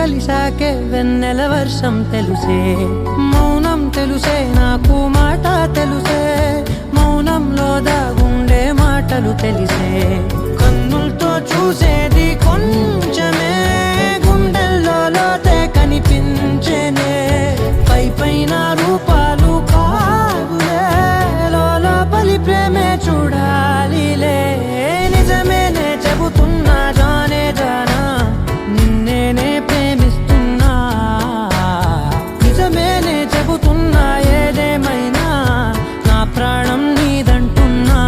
కలిసాకే వెన్నెల వర్షం తెలుసే, మౌనం తెలుసే నాకు మాట తెలుసే, మౌనంలో దాగుండే మాటలు తెలిసే, కన్నులతో చూసేది కొంచెమే, గుండెల్లో లోతే కనిపించేనే, పై పైన రూపాలు కాదులే, లోపలి ప్రేమే చూడాలిలే, నిజమేనే చెబుతున్నా జానే జానా, నిన్నేనే ప్రేమిస్తున్నా, నిజమేనే చెబుతున్నా ఏదేమైనా నా ప్రాణం నీదంటున్నా.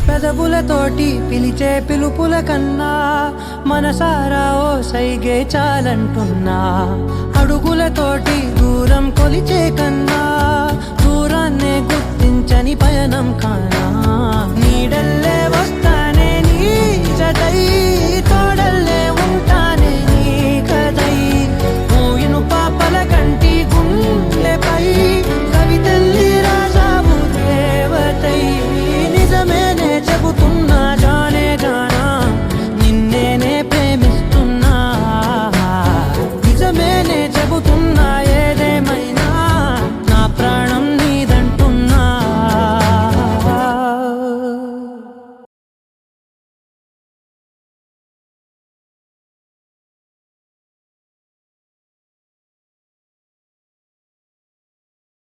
పెదవులతోటి పిలిచే పిలుపుల కన్నా మనసారా ఓ సైగే చాలంటున్నా, అడుగులతోటి దూరం కొలిచే కన్నా దూరాన్నే గుర్తు